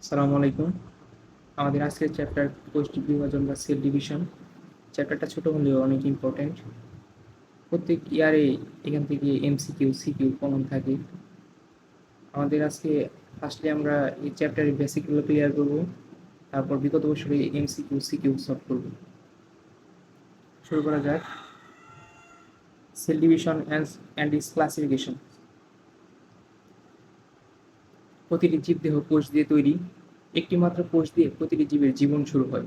আসসালামু আলাইকুম। আমাদের আজকের চ্যাপ্টার কোষ বিভাজন বা সেল ডিভিশন। চ্যাপ্টারটা ছোট হলেও অনেক ইম্পর্টেন্ট। প্রত্যেক ইয়ারে এখান থেকে এমসিকিউ সিকিউ কমন থাকে। আমাদের আজকে ফার্স্টলি আমরা এই চ্যাপ্টারের বেসিকগুলো ক্লিয়ার করব, তারপর বিগত বছরে এমসিকিউ সিকিউ সলভ করব। শুরু করা যাক। Cell division and it's classification. প্রতিটি জীবদেহ কোষ দিয়ে তৈরি। একটি মাত্র কোষ দিয়ে প্রতিটি জীবের জীবন শুরু হয়।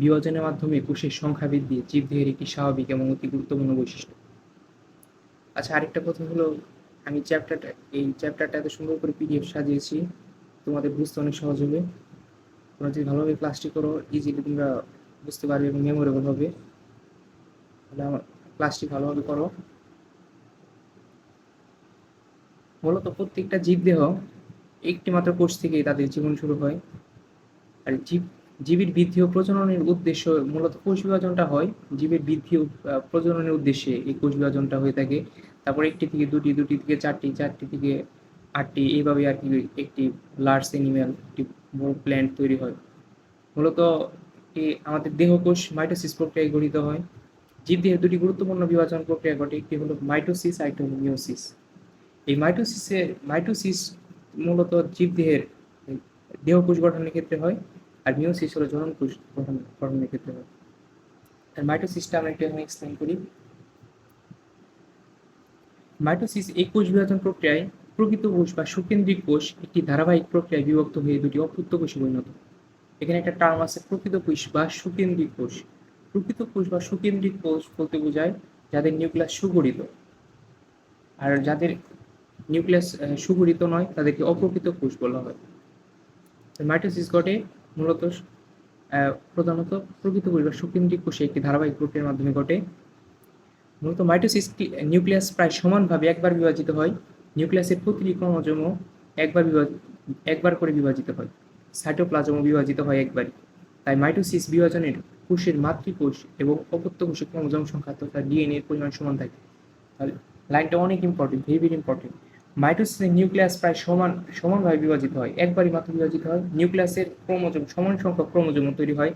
বিভাজনের মাধ্যমে কোষের সংখ্যা বৃদ্ধি জীবদেহের একটি স্বাভাবিক এবং অতি গুরুত্বপূর্ণ বৈশিষ্ট্য। আচ্ছা, আরেকটা কথা হলো, আমি চ্যাপ্টারটা এত সুন্দর করে পিডিএফ সাজিয়েছি, তোমাদের বুঝতে অনেক সহজ হবে। তোমরা যদি ভালোভাবে ক্লাসটি করো, ইজিলি তোমরা বুঝতে পারবে এবং মেমোরেবল হবে। তাহলে আমার ক্লাসটি ভালোভাবে করো। মূলত প্রত্যেকটা জীবদেহ একটি মাত্র কোষ থেকেই তাদের জীবন শুরু হয়। আর জীবের বৃদ্ধি ও প্রজননের উদ্দেশ্য মূলত কোষ বিভাজনটা হয়। জীবের বৃদ্ধি ও প্রজননের উদ্দেশ্যে এই কোষ বিভাজনটা হয়ে থাকে। তারপর একটি থেকে দুটি, দুটি থেকে চারটি, চারটি থেকে আটটি, এইভাবে আর কি একটি লার্জ অ্যানিম্যাল, একটি বড় প্ল্যান্ট তৈরি হয়। মূলত আমাদের দেহকোষ মাইটোসিস প্রক্রিয়ায় গঠিত হয়। জীবদেহের দুটি গুরুত্বপূর্ণ বিভাজন প্রক্রিয়া ঘটে, একটি হলো মাইটোসিস আর একটি হলো মিওসিস। এই মাইটোসিস মূলত জীবদেহের দেহকোষ গঠনের ক্ষেত্রে হয়, আর মিওসিস হলো জনন কোষ গঠনের ক্ষেত্রে হয়। আর মাইটোসিসটা আমরা একটু এখন এক্সপ্লেন করি। মাইটোসিস এই কোষ বিভাজন প্রক্রিয়ায় প্রকৃত কোষ বা সুকেন্দ্রিক কোষ একটি ধারাবাহিক প্রক্রিয়ায় বিভক্ত হয়ে দুটি অপূর্ত কোষে পরিণত। এখানে একটা টার্ম আছে, প্রকৃত কোষ বা সুকেন্দ্রিক কোষ। প্রকৃত কোষ বা সুকেন্দ্রিক কোষ বলতে বোঝায় যাদের নিউক্লিয়াস সুগঠিত, আর যাদের নিউক্লিয়াস সুগঠিত নয় তাদেরকে অপ্রকৃত কোষ বলা হয়। মাইটোসিস ঘটে মূলত প্রধানত প্রকৃত কোষ বা সুকেন্দ্রিক কোষে একটি ধারাবাহিক প্রক্রিয়ার মাধ্যমে ঘটে। মূলত মাইটোসিস নিউক্লিয়াস প্রায় সমানভাবে একবার বিভাজিত হয়। নিউক্লিয়াসের প্রতিটি ক্রোমোজোমও একবার করে বিভাজিত হয়। সাইটোপ্লাজমও বিভাজিত হয় একবারই। তাই মাইটোসিস বিভাজনের কোষের মাতৃকোষ এবং অপত্য কোষের ক্রোমোজোম সংখ্যা তথা ডিএনএ এর পরিমাণ সমান থাকে। তাহলে লাইনটা অনেক ইম্পর্টেন্ট, ভেরি ভেরি ইম্পর্টেন্ট। মাইটোসিসের নিউক্লিয়াস প্রায় সমানভাবে বিভাজিত হয়, একবারই মাত্র বিভাজিত হয়। নিউক্লিয়াসের ক্রোমোজোম সমান সংখ্যক ক্রোমোজোম তৈরি হয়,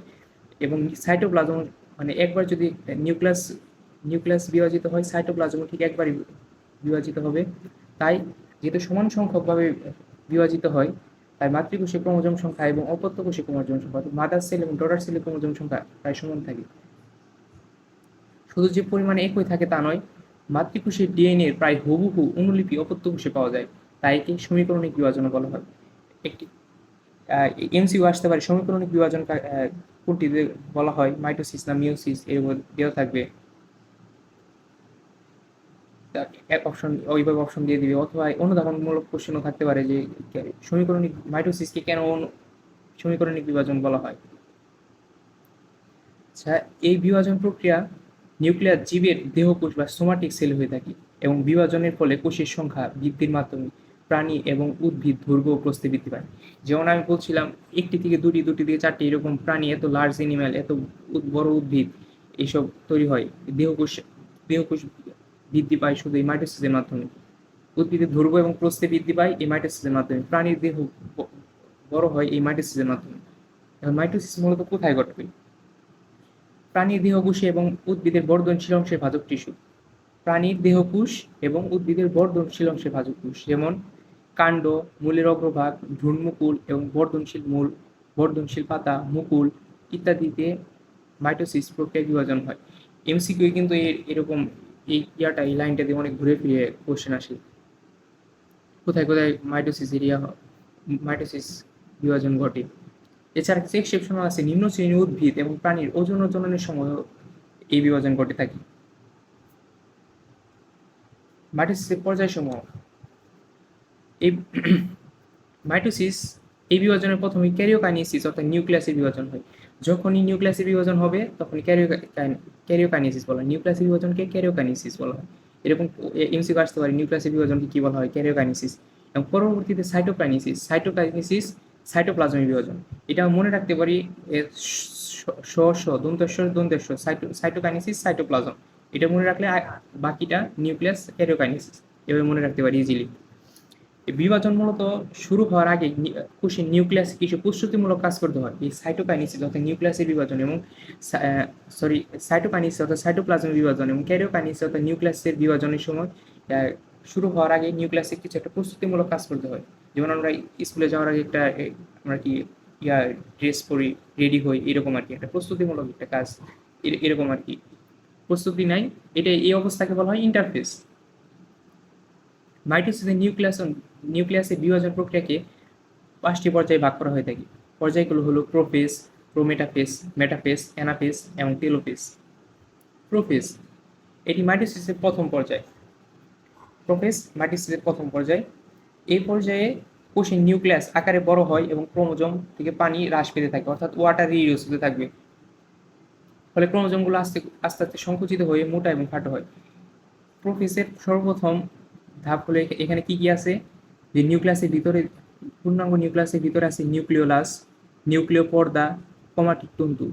এবং সাইটোপ্লাজম মানে একবার যদি নিউক্লিয়াস নিউক্লিয়াস বিভাজিত হয়, সাইটোপ্লাজমও ঠিক একবারই বিভাজিত হবে। তাই যেহেতু সমান সংখ্যকভাবে বিভাজিত হয়, তাই মাতৃকোষে ক্রোমোজোম সংখ্যা এবং অপত্য কোষে ক্রোমোজোম সংখ্যা, মাদার সেল এবং ডটার সেলের ক্রোমোজোম সংখ্যা প্রায় সমান থাকে। শুধু যে পরিমাণে একই থাকে তা নয়, মাতৃকোষের ডিএনএ এর প্রায় হুবহু অনুলিপি অপত্য কোষে পাওয়া যায়। তাই একে সমীকরণিক বিভাজন বলা হয়। একটি এমসিকিউ আসতে পারে, সমীকরণিক বিভাজন কোনটিতে বলা হয়, মাইটোসিস না মিওসিস, এর মধ্যে দেওয়া থাকবে। এক অপশন ওইভাবে অপশন দিয়ে দিবে, অথবা অনুধাবনমূলক কোশ্চেনও থাকতে পারে যে সমীকরণিক মাইটোসিসকে কেন সমীকরণিক বিভাজন বলা হয়। আচ্ছা, এই বিভাজন প্রক্রিয়া নিউক্লিয়ার জীবের দেহকোষ বা সোমাটিক সেল হয়ে থাকে, এবং বিভাজনের ফলে কোষের সংখ্যা বৃদ্ধির মাধ্যমে প্রাণী এবং উদ্ভিদ দৈর্ঘ্য ও প্রস্থে বৃদ্ধি পায়। যেমন আমি বলছিলাম, একটি থেকে দুটি, দুটি থেকে চারটি, এরকম প্রাণী, এত লার্জ অ্যানিম্যাল, এত বড় উদ্ভিদ এইসব তৈরি হয়। দেহকোষ দেহকোষ বৃদ্ধি পায় শুধু এই মাইটোসিসের মাধ্যমে। উদ্ভিদের দৈর্ঘ্য এবং প্রস্থে বৃদ্ধি পায় এই মাইটোসিসের মাধ্যমে। প্রাণীর দেহ বড় হয় এই মাইটোসিসের মাধ্যমে। এখন মাইটোসিস মূলত কোথায় ঘটবে? প্রাণীর দেহকোষে এবং উদ্ভিদের বর্ধনশীল অংশের ভাজক টিস্যু। প্রাণীর দেহকোষ এবং উদ্ভিদের বর্ধনশীল অংশের ভাজক কোষ, যেমন কাণ্ড, মূলের অগ্রভাগ, ভ্রূণমুকুল এবং বর্ধনশীল মূল, বর্ধনশীল পাতা, মুকুল ইত্যাদিতে মাইটোসিস প্রক্রিয়া বিভাজন হয়। এমসিকিউ কিন্তু এরকম এই লাইনটা দিয়ে অনেক ঘুরে ফিরে কোশ্চেন আসে। কোথায় কোথায় মাইটোসিস বিভাজন ঘটে। এছাড়া কিছু এক্সেপশনাল আছে, নিম্ন শ্রেণীর উদ্ভিদ এবং প্রাণীর ওজন ও জননের সময় এই বিভাজন ঘটে থাকে। মাইটোসিসের পর্যায়সমূহ। এই মাইটোসিস এই বিভাজনের প্রথমে ক্যারিওকাইনেসিস অর্থাৎ নিউক্লিয়াসের বিভাজন হয়। যখনই নিউক্লিয়াসের বিভাজন হবে তখনই ক্যারিওকাইনেসিস বলা হয়। নিউক্লিয়াসের বিভাজনকে ক্যারিওকাইনেসিস বলা হয়। এরকম এমসিকিউ আসতে পারে, নিউক্লিয়াসের বিভাজনকে কি বলা হয়? ক্যারিওকাইনেসিস। এবং পরবর্তীতে সাইটোকাইনেসিস সাইটোপ্লাজমের বিভাজন। এটা মনে রাখতে পারি, দন্তেশ্বর সাইটোকাইনেসিস সাইটোপ্লাজম। এটা মনে রাখলে বাকিটা নিউক্লিয়াস ক্যারিওকাইনেসিস এভাবে মনে রাখতে পারি ইজিলি। এই বিভাজন মূলত শুরু হওয়ার আগে কোষের নিউক্লিয়াসে কিছু প্রস্তুতিমূলক কাজ করতে হয়। এই সাইটোকাইনেসিস অর্থাৎ নিউক্লিয়াসের বিভাজন এবং সাইটোকাইনেসিস অর্থাৎ সাইটোপ্লাজমের বিভাজন এবং ক্যারিওকাইনেসিস অর্থাৎ নিউক্লিয়াসের বিভাজনের সময় শুরু হওয়ার আগে নিউক্লিয়াসে কিছু একটা প্রস্তুতিমূলক কাজ করতে হয়। যেমন আমরা স্কুলে যাওয়ার আগে একটা আমরা কি ড্রেস পরি, রেডি হই, এরকম আর কি একটা প্রস্তুতিমূলক একটা কাজ, এরকম আর কি প্রস্তুতি নাই। এটা এই অবস্থাকে বলা হয় ইন্টারফেস। মাইটোসিসের নিউক্লিয়াসের বিভাজন প্রক্রিয়াকে 5টি পর্যায়ে ভাগ করা হয়ে থাকে। পর্যায়গুলো হলো প্রোফেজ, প্রোমেটাফেজ, মেটাফেজ, অ্যানাফেজ এবং টেলোফেজ। প্রোফেজ এটি মাইটোসিসের প্রথম পর্যায়। প্রোফেজ মাইটোসিসের প্রথম পর্যায়। এই পর্যায়ে কোষের নিউক্লিয়াস আকারে বড় হয় এবং ক্রোমোজোম থেকে পানি হ্রাস পেতে থাকে, অর্থাৎ ওয়াটার রিডিউস হতে থাকবে। ফলে ক্রোমোজোমগুলো আস্তে আস্তে আস্তে সংকুচিত হয়ে মোটা এবং খাটো হয়। প্রোফেজের সর্বপ্রথম ধাপ হলো এখানে কি কি আছে, যে নিউক্লিয়াসের ভিতরে, পূর্ণাঙ্গ নিউক্লিয়াসের ভিতরে আছে নিউক্লিওলাস, নিউক্লিয় পর্দা, ক্রোমাটিক তন্তু।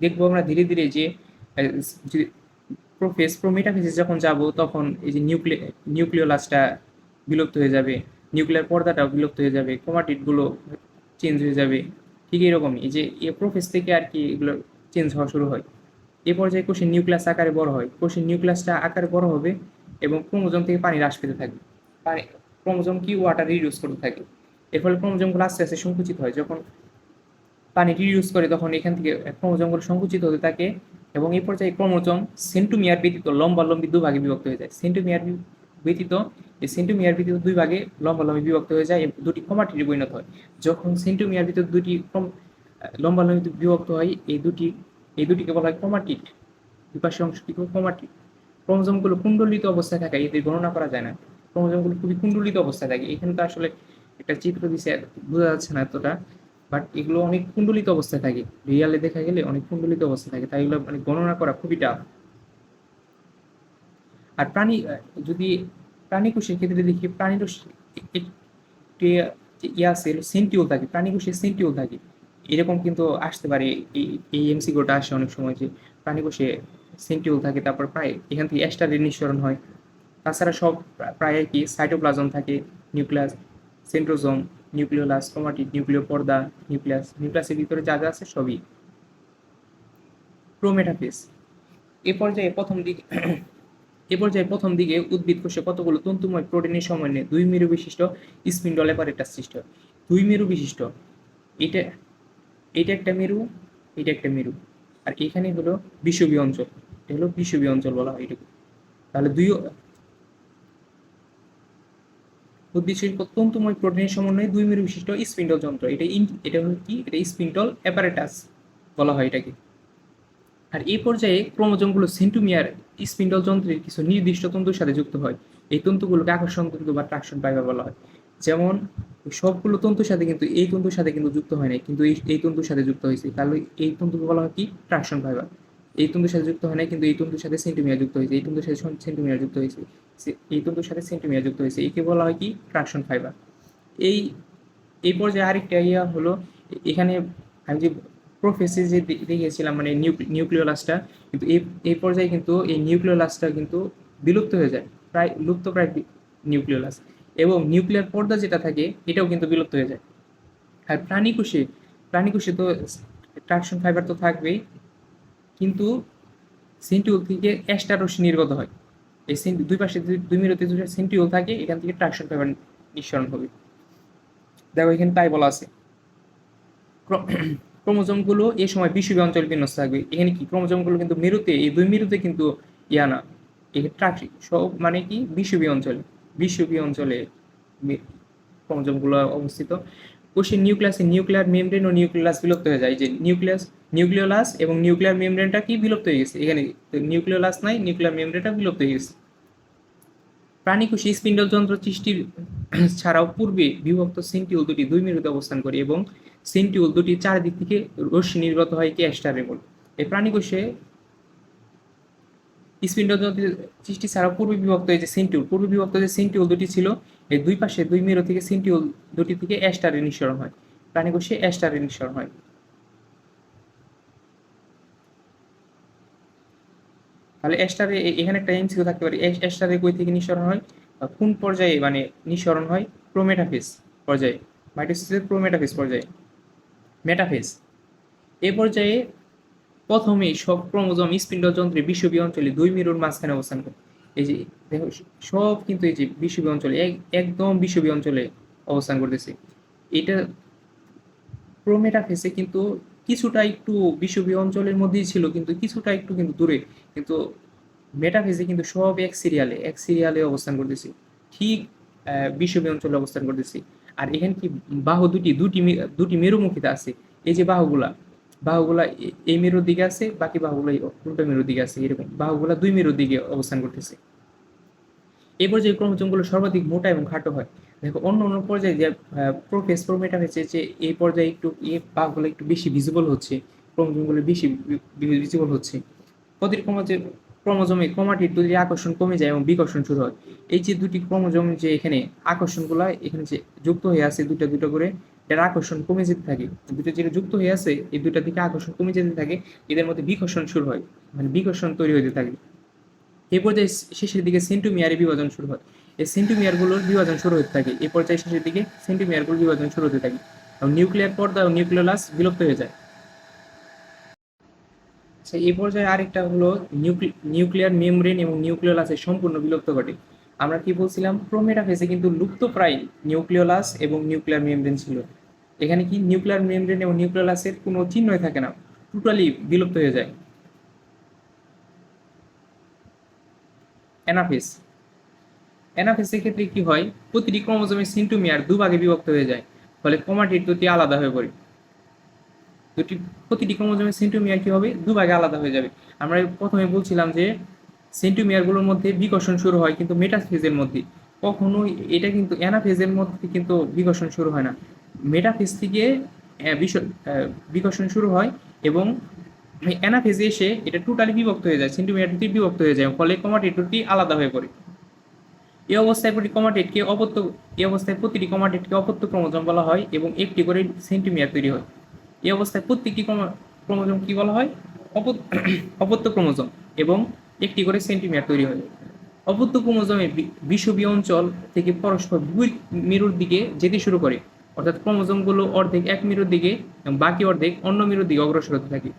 দেখবো আমরা ধীরে ধীরে যে প্রোমেটাফেজে যখন যাব তখন এই যে নিউক্লিওলাসটা বিলুপ্ত হয়ে যাবে, নিউক্লিয়ার পর্দাটাও বিলুপ্ত হয়ে যাবে, ক্রোমাটিডগুলো চেঞ্জ হয়ে যাবে। ঠিক এরকমই এই যে প্রোফেজ থেকে আর কি এগুলো চেঞ্জ হওয়া শুরু হয়। এ পর্যায়ে কোষের নিউক্লিয়াস আকারে বড় হয়, কোষের নিউক্লিয়াসটা আকারে বড় হবে এবং ক্রোমোজোম থেকে পানি হ্রাস পেতে থাকবে। পানি, ক্রোমোজোম কি ওয়াটার রিডিউস করতে থাকে। এর ফলে ক্রোমোজোমগুলো আস্তে আস্তে সংকুচিত হয়। যখন পানি রিডিউস করে তখন এখান থেকে ক্রোমোজোমগুলো সংকুচিত হতে থাকে এবং এই পর্যায়ে ক্রোমোজোম সেন্টোমিয়ার ব্যতীত লম্বালম্বি দুভাগে বিভক্ত হয়ে যায়। ব্যতীত সেন্টোমিয়ার ব্যতীত দুই ভাগে লম্বালম্বি বিভক্ত হয়ে যায় এবং দুটি ক্রোমাটিডে পরিণত হয়। যখন সেন্টোমিয়ার ব্যতীত দুটি লম্বালম্বি বিভক্ত হয়, এই দুটিকে বলা হয় ক্রোমাটিড। দুই পাশে অংশটি ক্রোমাটিড। ক্রোমোজোমগুলো কুণ্ডলিত অবস্থায় থাকে, এদের গণনা করা যায় না। ক্রোমোজোমগুলো খুবই কুণ্ডলিত অবস্থায় থাকে। এখানে তো আসলে একটা চিত্র দিছে, বোঝা যাচ্ছে না এতটা, বাট এগুলো অনেক কুণ্ডলিত অবস্থায় থাকে। রিয়ালে দেখা গেলে অনেক কুণ্ডলিত অবস্থায় থাকে, তাই এগুলো মানে গণনা করা খুবই টাফ। আর যদি প্রাণী কোষের ক্ষেত্রে দেখি, প্রাণীর একটি আছে সেন্টিউল থাকে, প্রাণী কোষের সেন্টিউল থাকে। এরকম কিন্তু আসতে পারে, এই এমসিকিউটা আসে অনেক সময় যে প্রাণী কোষে সেন্টিউল থাকে, তারপর প্রায় এখান থেকে অ্যাস্টারের নিঃসরণ হয়। তাছাড়া সব প্রায় কি সাইটোপ্লাজম থাকে, নিউক্লিয়াস, সেন্ট্রোজোম, নিউক্লিওলাস, ক্রোমাটিড, নিউক্লিয় পর্দা, নিউক্লিয়াসের ভিতরে যা যা আছে সবই। প্রোমেটাফেজ এ পর্যায়ে প্রথম দিকে উদ্ভিদ কোষে কতগুলো তন্তুময় প্রোটিনের সমন্বয়ে 2 মেরু বিশিষ্ট স্পিন্ডল অ্যাপারেটাস সৃষ্টি হয়। 2 মেরু বিশিষ্ট, এটা এটা একটা মেরু, এটা একটা মেরু, আর এখানে হলো বিষুবীয় অঞ্চল। এটা হলো বিষুবীয় অঞ্চল বলা হয় এটুকু। তাহলে উদ্ভিদের তন্তুময় প্রোটিনের সমন্বয়ে 2 মেরু বিশিষ্ট স্পিন্ডল যন্ত্র, এটা হলো কি, এটা স্পিন্ডল অ্যাপারেটাস বলা হয় এটাকে। আর এই পর্যায়ে ক্রোমোজোমগুলো সেন্টোমিয়ার স্পিন্ডল যন্ত্রের কিছু নির্দিষ্ট তন্তুর সাথে যুক্ত হয়। এই তন্তুগুলোকে আকর্ষণ তন্তু বা ট্রাকশন ফাইবার বলা হয়। যেমন সবগুলো তন্তুর সাথে কিন্তু এই তন্তুর সাথে কিন্তু যুক্ত হয় নাই, কিন্তু এই তন্তুর সাথে যুক্ত হয়েছে, তাহলে এই তন্তুকে বলা হয় কি, ট্রাকশন ফাইবার। এই তন্তুর সাথে যুক্ত হয় নাই, কিন্তু এই তন্তুর সাথে সেন্টোমিয়ার যুক্ত হয়েছে, এই তন্তুর সাথে সেন্টোমিয়ার যুক্ত হয়েছে, এই তন্তুর সাথে সেন্টোমিয়ার যুক্ত হয়েছে, একে বলা হয় কি, ট্রাকশন ফাইবার। এই এই পর্যায়ে আরেকটা হলো, এখানে আমি যে প্রোফেসে যে দেখিয়েছিলাম মানে নিউক্লিওলাসটা, কিন্তু এই পর্যায়ে কিন্তু এই নিউক্লিওলাসটা কিন্তু বিলুপ্ত হয়ে যায়, প্রায় লুপ্তপ্রায় নিউক্লিওলাস। এবং নিউক্লিয়ার পর্দা যেটা থাকে এটাও কিন্তু বিলুপ্ত হয়ে যায়। আর প্রাণীকোষে তো ট্রাকশন ফাইবার তো থাকবেই, কিন্তু সেন্টিউল থেকে অ্যাস্টার রশ্মি নির্গত হয়। এই দুই পাশে দুই মেরুতে দুটো সেন্টিউল থাকে, এখান থেকে ট্রাকশন ফাইবার নিঃসরণ হবে। দেখো এখানে তাই বলা আছে। ক্রোমোজোমগুলো এই সময় বিষুবীয় অঞ্চলে বিন্যস্ত থাকবে। এখানে কি, ক্রোমোজোমগুলো কিন্তু মেরুতে, এই দুই মেরুতে কিন্তু না, এক্ষেত্রে সব মানে কি বিষুবীয় অঞ্চলে ক্রোমোজোমগুলো অবস্থিত। কোষের নিউক্লিয়ার মেমব্রেন ও নিউক্লিয়াস বিলুপ্ত হয়ে যায়। যে নিউক্লিওলাস এবং নিউক্লিয়ার মেমব্রেনটা কি বিলুপ্ত হয়ে গেছে, এখানে নিউক্লিওলাস নাই, নিউক্লিয়ার মেমব্রেনটা বিলুপ্ত হয়ে গেছে। প্রাণীকোষে স্পিন্ডল যন্ত্র সৃষ্টির ছাড়াও পূর্বে বিভক্ত সেন্টিউল দুটি 2 মেরুতে অবস্থান করে এবং সেন্টিউল দুটি চারিদিক থেকে রশ্মি নির্গত হয় কি অ্যাস্টারে বলে। এই প্রাণীকোষে স্পিন্ডল যন্ত্র সৃষ্টি ছাড়াও পূর্বে বিভক্ত যে সেন্টিউল দুটি ছিল, এই দুই পাশে 2 মেরু থেকে সেন্টিউল দুটি থেকে অ্যাস্টারে নিঃসরণ হয়। প্রাণীকোষে অ্যাস্টারে নিঃসরণ হয়। তাহলে এখানে একটা এমসিকিউ থাকতে পারে, অ্যাস্টারে কই থেকে নিঃসরণ হয়, কোন পর্যায়ে মানে নিঃসরণ হয়, প্রোমেটাফেজ পর্যায়ে, মাইটোসিসের প্রোমেটাফেজ পর্যায়ে। মেটাফেজ এ পর্যায়ে প্রথমেই সব ক্রোমোজোম স্পিন্ডল যন্ত্রের বিষুবীয় অঞ্চলে দুই মেরুর মাঝখানে অবস্থান করে। এই যে দেখো, সব কিন্তু এই যে বিষুবীয় অঞ্চলে একদম বিষুবীয় অঞ্চলে অবস্থান করতেছে। এটা প্রোমেটাফেসে কিন্তু কিছুটা একটু বিষুবীয় অঞ্চলের মধ্যেই ছিল, কিন্তু কিছুটা একটু কিন্তু দূরে। কিন্তু মেটাফেসে কিন্তু সব এক সিরিয়ালে অবস্থান করতেছি, ঠিক বিষুবীয় অঞ্চলে অবস্থান করতেছি। আর এখানে কি বাহু দুটি মেরুমুখিতা আছে। এই যে বাহুগুলা এই মেরুর দিকে আছে, বাকি বাহুগুলো উল্টো মেরুর দিকে আছে, এরকম বাহুগুলা দুই মেরুর দিকে অবস্থান করতেছে। এই পর্যায়ে ক্রোমোজোমগুলো সর্বাধিক মোটা এবং খাটো হয়। দেখো অন্য অন্য পর্যায়ে যে প্রোফেজ প্রোমেটাফেজে যে এই পর্যায়ে একটু এই বাহুগুলো একটু বেশি ভিজিবল হচ্ছে, ক্রোমোজোমগুলো বেশি ভিজিবল হচ্ছে। প্রতিটি ক্রোমোজোমে ক্রোমাটিড দুটি আকর্ষণ কমে যায় এবং বিকর্ষণ শুরু হয়। এই যে দুটি ক্রোমোজোম যে এখানে আকর্ষণগুলো এখানে যে যুক্ত হয়ে আছে দুটো দুটো করে, এর আকর্ষণ কমে যেতে থাকে। দুটো যেটা যুক্ত হয়ে আছে এই দুটার দিকে আকর্ষণ কমে যেতে থাকে, এদের মধ্যে বিকর্ষণ শুরু হয়, মানে বিকর্ষণ তৈরি হতে থাকে। এই পর্যায়ে শেষের দিকে সেন্টোমিয়ারে বিভাজন শুরু হয়। এই সেন্টোমিয়ারগুলোর বিভাজন শুরু হতে থাকে। এই পর্যায়ে শেষের দিকে সেন্টোমিয়ারগুলোর বিভাজন শুরু হতে থাকে এবং নিউক্লিয়ার পর্দা ও নিউক্লিওলাস বিলুপ্ত হয়ে যায়। আচ্ছা, এই পর্যায়ে আরেকটা হলো নিউক্লিয়ার মেমব্রেন এবং নিউক্লিওলাসের সম্পূর্ণ বিলুপ্ত ঘটে। আমরা কি বলছিলাম, প্রোমেটাফেজে কিন্তু লুপ্ত প্রায় নিউক্লিওলাস এবং নিউক্লিয়ার মেমব্রেন ছিল। এখানে কি নিউক্লিয়ার মেমব্রেন এবং নিউক্লিওলাসের কোনো চিহ্নই থাকে না, টোটালি বিলুপ্ত হয়ে যায়। অ্যানাফেজ অ্যানাফেজের ক্ষেত্রে কি হয়, প্রতিটি ক্রোমোজোমের সেন্টোমিয়ার দুভাগে বিভক্ত হয়ে যায়, ফলে ক্রোমাটিড দুটি আলাদা হয়ে পড়ে। প্রতিটি ক্রোমোজোমের সেন্টোমিয়ার কি হবে, দুভাগে আলাদা হয়ে যাবে। আমরা প্রথমে বলছিলাম যে সেন্টোমিয়ারগুলোর মধ্যে বিকর্ষণ শুরু হয় কিন্তু মেটাফেজের মধ্যে, কখনোই এটা কিন্তু অ্যানাফেজের মধ্যে কিন্তু বিকর্ষণ শুরু হয় না। মেটাফেজ থেকে বিকর্ষণ শুরু হয় এবং অ্যানাফেজে এসে এটা টোটালি বিভক্ত হয়ে যায়, সেন্টোমিয়ার দুটি বিভক্ত হয়ে যায়, ফলে ক্রোমাটিড দুটি আলাদা হয়ে পড়ে। এই অবস্থায় প্রতিটি ক্রোমাটিডকে অপত্য ক্রোমোজোম বলা হয় এবং একটি করে সেন্টিমিয়ার তৈরি হয়। এই অবস্থায় প্রত্যেকটি ক্রোমোজোম কি বলা হয়, অপত্য ক্রোমোজোম, এবং একটি করে সেন্টিমিয়ার তৈরি হয়। অপত্য ক্রোমোজোমের বিষুবীয় অঞ্চল থেকে পরস্পর দুই মেরুর দিকে যেতে শুরু করে, অর্থাৎ ক্রোমোজোমগুলো অর্ধেক এক মেরুর দিকে এবং বাকি অর্ধেক অন্য মেরুর দিকে অগ্রসর হতে থাকে।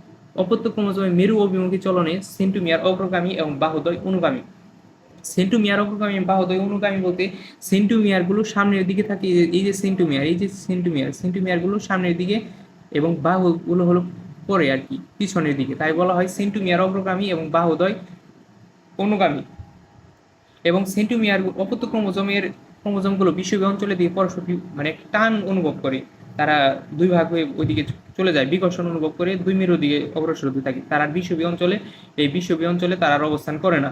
অপত্য ক্রোমোজোমের মেরু অভিমুখী চলনে সেন্টোমিয়ার অগ্রগামী এবং বাহুদ্বয় অনুগামী। সেন্টোমিয়ার অগ্রগামী বাহুদ্বয় অনুগামী বলতে সেন্টোমিয়ারগুলো সামনের দিকে থাকে, সেন্টোমিয়ারগুলো সামনের দিকে এবং বাহুগুলো হলো পরে আর কি পিছনের দিকে, তাই বলা হয় সেন্টোমিয়ার অগ্রগামী এবং বাহুদ্বয় অনুগামী। এবং সেন্টোমিয়ার অপত্য ক্রোমোজোমগুলো বিষুবীয় অঞ্চলে দিয়ে পরস্পর মানে টান অনুভব করে, তারা দুই ভাগ হয়ে ওইদিকে চলে যায়, বিকর্ষণ অনুভব করে দুই মেরুর দিকে অগ্রসর হতে থাকে। তারা বিষুবীয় অঞ্চলে তারা আর অবস্থান করে না।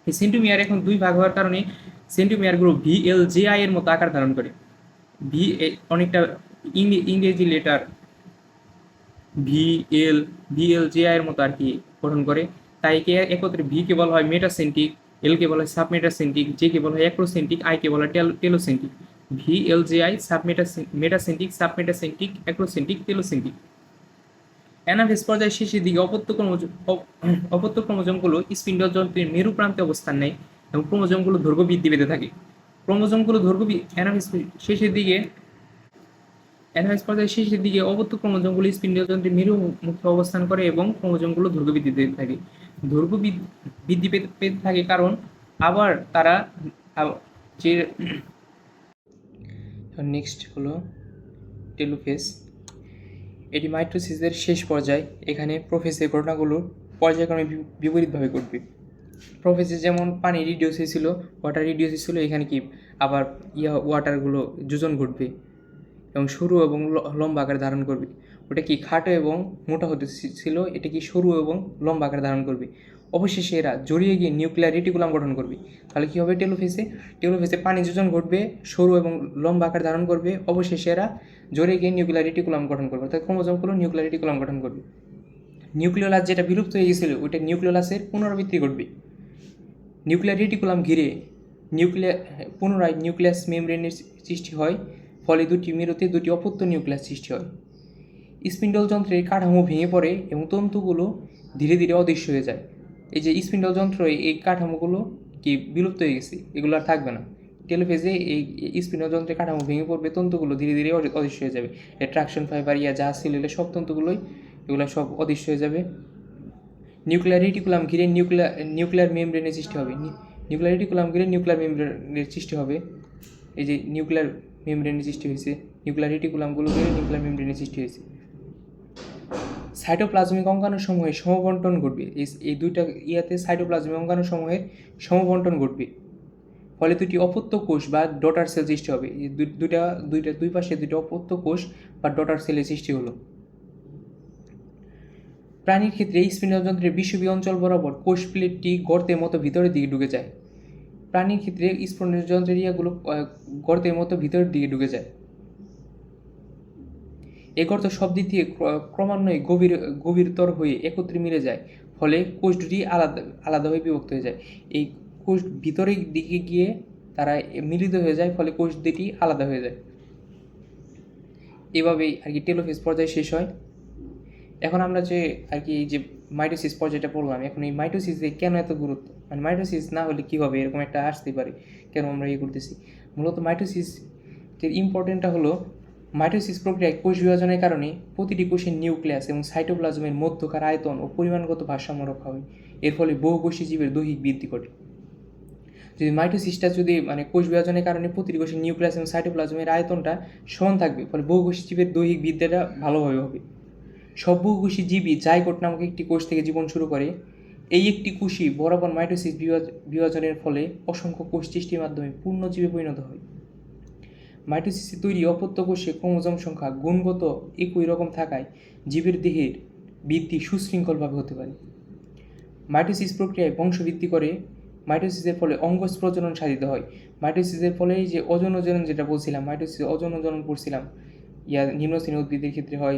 এই সেন্টোমিয়ার এখন দুই ভাগ হওয়ার কারণে সেন্টোমিয়ারগুলো VLJI এর মতো আকার ধারণ করে। ভি অনেকটা ইংরেজি লেটার VLJI এর মতো আর কি গঠন করে, তাই কে একত্রে ভি কে বলা হয় মেটাসেন্টিক, এল কে বলা হয় সাবমেটাসেন্টিক, জে কে বলা হয় অ্যাক্রোসেন্টিক, আই কে বলা হয় টেলোসেন্টিক। VLJI মেটাসেন্টিক, সাবমেটাসেন্টিক, অ্যাক্রোসেন্টিক, টেলোসেন্টিক। অ্যানাফেজ পর্যায়ের শেষের দিকে অপত্য ক্রোমোজোমগুলো স্পিন্ডল যন্ত্রের মেরু প্রান্তে অবস্থান নেয় এবং ক্রোমোজোমগুলো দৈর্ঘ্য বৃদ্ধি পেতে থাকে। অ্যানাফেজ পর্যায়ের শেষের দিকে অপত্য ক্রোমোজোমগুলো স্পিন্ডল যন্ত্রের মেরু মুখে অবস্থান করে এবং ক্রোমোজোমগুলো দৈর্ঘ্য বৃদ্ধি পেতে থাকে। দৈর্ঘ্য বৃদ্ধি পেতে থাকে কারণ আবার তারা যে নেক্সট হলো টেলোফেজ। এটি মাইটোসিসের শেষ পর্যায়। এখানে প্রোফেজের ঘটনাগুলো পর্যায়ক্রমে বিপরীতভাবে ঘটবে। প্রোফেজে যেমন পানি রিডিউস হয়েছিল, ওয়াটার রিডিউস হয়েছিল, এখানে কি আবার ওয়াটারগুলো যোজন ঘটবে এবং সরু এবং লম্বা আকার ধারণ করবে। ওটা কি খাটো এবং মোটা হতে ছিল, এটা কি সরু এবং লম্বা আকার ধারণ করবে। অবশেষে এরা জড়িয়ে গিয়ে নিউক্লিয়ার রেটিকুলাম গঠন করবে। তাহলে কী হবে, টেলোফেজে পানি যোজন ঘটবে, সরু এবং লম্বা আকার ধারণ করবে, অবশেষে এরা জড়িয়ে গিয়ে নিউক্লিয়ার রেটিকুলাম গঠন করবে, অর্থাৎ ক্রোমোজোমগুলো নিউক্লিয়ার রেটিকুলাম গঠন করবে। নিউক্লিওলাস যেটা বিলুপ্ত হয়ে গেছিল ওইটা নিউক্লিওলাসের পুনরাবৃত্তি ঘটবে। নিউক্লিয়ার রেটিকুলাম ঘিরে পুনরায় নিউক্লিয়াস মেমব্রেনের সৃষ্টি হয়, ফলে দুটি মেরুতে দুটি অপত্য নিউক্লিয়াস সৃষ্টি হয়। স্পিন্ডল যন্ত্রের কাঠামো ভেঙে পড়ে এবং তন্তুগুলো ধীরে ধীরে অদৃশ্য হয়ে যায়। এই যে স্পিন্ডল যন্ত্র, এই কাঠামোগুলো কি বিলুপ্ত হয়ে গেছে, এগুলো আর থাকবে না। টেলোফেজে এই স্পিনোযন্ত্রের কাঠামো ভেঙে পড়বে, তন্তুগুলো ধীরে ধীরে অদৃশ্য হয়ে যাবে। ট্রাকশন ফাইবার যা ছিল সব তন্তুগুলোই এগুলো সব অদৃশ্য হয়ে যাবে। নিউক্লিয়ার রেটিকুলাম ঘিরে নিউক্লিয়ার মেমব্রেনের সৃষ্টি হবে। নিউক্লিয়ার রেটিকুলাম ঘিরে নিউক্লিয়ার মেমব্রেনের সৃষ্টি হবে। এই যে নিউক্লিয়ার মেমব্রেনের সৃষ্টি হয়েছে, নিউক্লিয়ার রেটিকুলামগুলো ঘিরে নিউক্লিয়ার মেমব্রেনের সৃষ্টি হয়েছে। সাইটোপ্লাজমিক অঙ্গাণুসমূহের সমবন্টন ঘটবে। এই দুইটা সাইটোপ্লাজমিক অঙ্গাণুসমূহের সমবন্টন ঘটবে, ফলে দুটি অপত্য কোষ বা ডটার সেল সৃষ্টি হবে। দুই পাশে দুটি অপত্য কোষ বা ডটার সেলের সৃষ্টি হলো। প্রাণীর ক্ষেত্রে স্পিনোযন্ত্রের বিষুবীয় অঞ্চল বরাবর কোষ প্লেটটি গর্তের মতো ভিতরের দিকে ঢুকে যায়। প্রাণীর ক্ষেত্রে স্পিনোযন্ত্রের ইয়াগুলো গর্তের মতো ভিতরের দিকে ঢুকে যায়। এই গর্ত সব দিক থেকে ক্রমান্বয়ে গভীরতর হয়ে একত্রে মিলে যায়, ফলে কোষ দুটি আলাদাভাবে বিভক্ত হয়ে যায়। এই কোষ ভিতরের দিকে গিয়ে তারা মিলিত হয়ে যায়, ফলে কোষ দুটি আলাদা হয়ে যায়। এভাবেই আর কি টেলোফেজ পর্যায় শেষ হয়। এখন আমরা যে আর কি যে মাইটোসিস পর্যায়টা পড়লাম, এখন এই মাইটোসিসে কেন এত গুরুত্ব, মানে মাইটোসিস না হলে কী হবে, এরকম একটা আসতে পারে, কেন আমরা করতেছি। মূলত মাইটোসিসের ইম্পর্টেন্টটা হলো, মাইটোসিস প্রক্রিয়ায় কোষ বিভাজনের কারণে প্রতিটি কোষের নিউক্লিয়াস এবং সাইটোপ্লাজমের মধ্যকার আয়তন ও পরিমাণগত ভারসাম্য রক্ষা হয়। এর ফলে বহুকোষী জীবের দৈহিক বৃদ্ধি ঘটে। যদি মাইটোসিসটা মানে কোষ বিভাজনের কারণে প্রতিটি কোষের নিউক্লিয়াস এবং সাইটোপ্লাজমের আয়তনটা সমান থাকবে, ফলে বহুকোষী জীবের দৈহিক বৃদ্ধিটা ভালোভাবে হবে। সব বহুকোষী জীবই জাইগোট নামক একটি কোষ থেকে জীবন শুরু করে। এই একটি কোষই বরাবর মাইটোসিস বিভাজনের ফলে অসংখ্য কোষ সৃষ্টির মাধ্যমে পূর্ণজীবে পরিণত হয়। মাইটোসিসে তৈরি অপত্য কোষে ক্রোমোজোম সংখ্যা গুণগত একই রকম থাকায় জীবের দেহের বৃদ্ধি সুশৃঙ্খলভাবে হতে পারে। মাইটোসিস প্রক্রিয়ায় বংশবৃদ্ধি করে। মাইটোসিসের ফলে অঙ্গজ প্রজনন সাধিত হয়। মাইটোসিসের ফলে যে অজনন যেটা বলছিলাম, মাইটোসিস অজনন পড়ছিলাম, নিম্ন শ্রেণীর উদ্ভিদের ক্ষেত্রে হয়,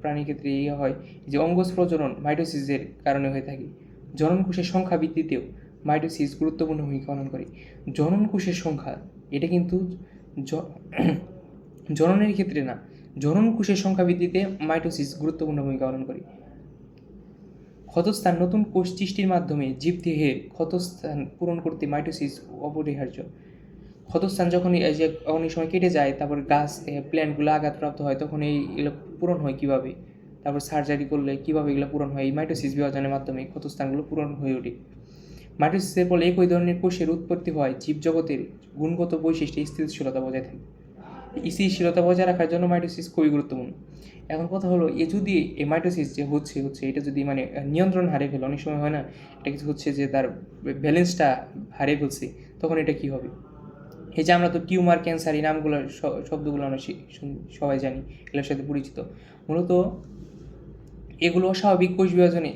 প্রাণীর ক্ষেত্রে হয় যে অঙ্গজ প্রজনন মাইটোসিসের কারণে হয়ে থাকে। জনন কোষের সংখ্যা বৃদ্ধিতেও মাইটোসিস গুরুত্বপূর্ণ ভূমিকা পালন করে। জনন কোষের সংখ্যা, এটা কিন্তু জননের ক্ষেত্রে না, জনন কোষের সংখ্যা বৃদ্ধিতে মাইটোসিস গুরুত্বপূর্ণ ভূমিকা পালন করে। ক্ষতস্থান নতুন কোষ সৃষ্টির মাধ্যমে জীবদেহের ক্ষতস্থান পূরণ করতে মাইটোসিস অপরিহার্য। ক্ষতস্থান যখন অনেক সময় কেটে যায়, তারপর গাছ প্ল্যান্টগুলো আঘাতপ্রাপ্ত হয়, তখন এগুলো পূরণ হয় কীভাবে, তারপর সার্জারি করলে কীভাবে এগুলো পূরণ হয়, এই মাইটোসিস বিভাজনের মাধ্যমে ক্ষতস্থানগুলো পূরণ হয়ে ওঠে। মাইটোসিসের ফলে একই ধরনের কোষের উৎপত্তি হয় জীবজগতের গুণগত বৈশিষ্ট্যে স্থিতিশীলতা বজায় থাকে। স্থিতিশীলতা বজায় রাখার জন্য মাইটোসিস খুবই গুরুত্বপূর্ণ। এখন কথা হলো, যদি এই মাইটোসিস যে হচ্ছে এটা যদি নিয়ন্ত্রণ হারিয়ে ফেলে, অনেক সময় হয় না, এটা কিছু হচ্ছে যে তার ব্যালেন্সটা হারিয়ে ফেলছে, তখন এটা কী হবে। এই যে আমরা তো টিউমার, ক্যান্সার, এই নামগুলো শব্দগুলো আমরা সবাই জানি, এগুলোর সাথে পরিচিত। মূলত এগুলো অস্বাভাবিক কোষ বিভাজনে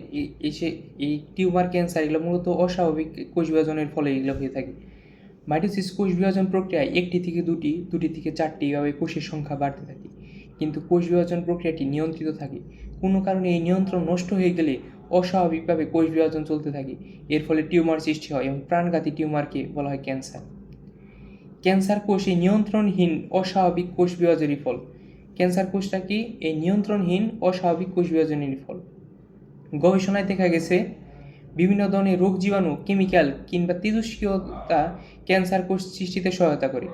এই টিউমার, ক্যান্সার এগুলো মূলত অস্বাভাবিক কোষ বিভাজনের ফলে এগুলো হয়ে থাকে। মাইটোসিস কোষ বিভাজন প্রক্রিয়ায় 1টি থেকে 2টি থেকে 4টি এভাবে কোষের সংখ্যা বাড়তে থাকে, কিন্তু কোষ বিভাজন প্রক্রিয়াটি নিয়ন্ত্রিত থাকে। কোনো কারণে এই নিয়ন্ত্রণ নষ্ট হয়ে গেলে অস্বাভাবিকভাবে কোষ বিভাজন চলতে থাকে, এর ফলে টিউমার সৃষ্টি হয় এবং প্রাণঘাতী টিউমারকে বলা হয় ক্যান্সার। ক্যান্সার কোষ এই নিয়ন্ত্রণহীন অস্বাভাবিক কোষ বিভাজনের ফল। ক্যান্সার কোষটা কি এই নিয়ন্ত্রণহীন অস্বাভাবিক কোষ বিভাজনের ফল। গবেষণায় দেখা গেছে বিভিন্ন ধরনের রোগ জীবাণু, কেমিক্যাল কিংবা তেজস্ক্রিয়তা ক্যান্সার কোষ সৃষ্টিতে সহায়তা করে।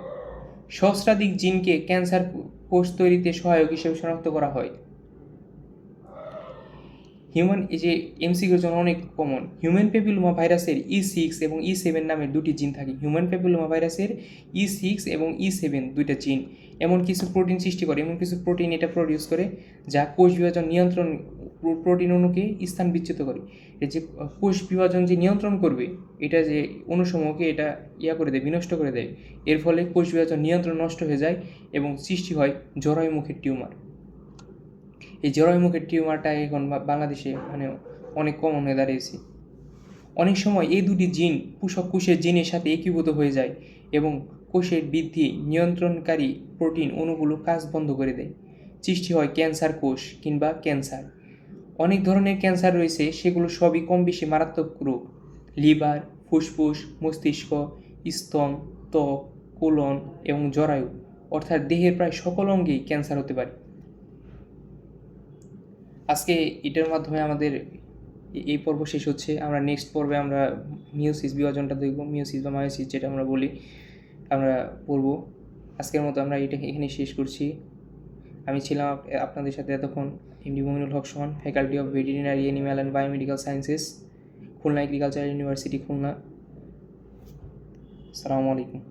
সহস্রাধিক জিনকে ক্যান্সার কোষ তৈরিতে সহায়ক হিসেবে শনাক্ত করা হয়। এই যে এমসিকিউর জন্য অনেক কমন। হিউম্যান প্যাপিলোমা ভাইরাসের E6 এবং E7 নামের 2টি জিন থাকে। হিউম্যান প্যাপিলোমা ভাইরাসের E6 এবং E7 2টা জিন এমন কিছু প্রোটিন সৃষ্টি করে, এমন কিছু প্রোটিন এটা প্রডিউস করে যা কোষ বিভাজন নিয়ন্ত্রণ প্রোটিন অণুকে স্থান বিচ্যুত করে। এই যে কোষ বিভাজন যে নিয়ন্ত্রণ করবে, এটা যে অণুসমূহকে এটা করে দেয়, বিনষ্ট করে দেয়। এর ফলে কোষ বিভাজন নিয়ন্ত্রণ নষ্ট হয়ে যায় এবং সৃষ্টি হয় জরায়ুমুখের টিউমার। এই জরায়ুমুখের টিউমারটা এখন বাংলাদেশে অনেক কমন হয়ে দাঁড়িয়েছে। অনেক সময় এই 2টি জিন পোষক কোষের জিনের সাথে একীভূত হয়ে যায় এবং কোষের বৃদ্ধি নিয়ন্ত্রণকারী প্রোটিন অণুগুলো কাজ বন্ধ করে দেয়। সৃষ্টি হয় ক্যান্সার কোষ কিংবা ক্যান্সার। অনেক ধরনের ক্যান্সার রয়েছে, সেগুলো সবই কম বেশি মারাত্মক রোগ। লিভার, ফুসফুস, মস্তিষ্ক, স্তন, ত্বক, কোলন এবং জরায়ু, অর্থাৎ দেহের প্রায় সকল অঙ্গেই ক্যান্সার হতে পারে। আজকে এটার মাধ্যমে আমাদের এই পর্ব শেষ হচ্ছে। আমরা নেক্সট পর্বে আমরা মিওসিস বিভাজনটা দেখব, মিওসিস বা মায়োসিস যেটা আমরা বলি। আমরা পড়ব। আজকের মতো আমরা এটা এখানে শেষ করছি। আমি ছিলাম আপনাদের সাথে এতক্ষণ MD Muminul Haque Sohan, faculty of veterinary animal and biomedical sciences, Khulna agriculture university, Khulna. আসসালামু আলাইকুম।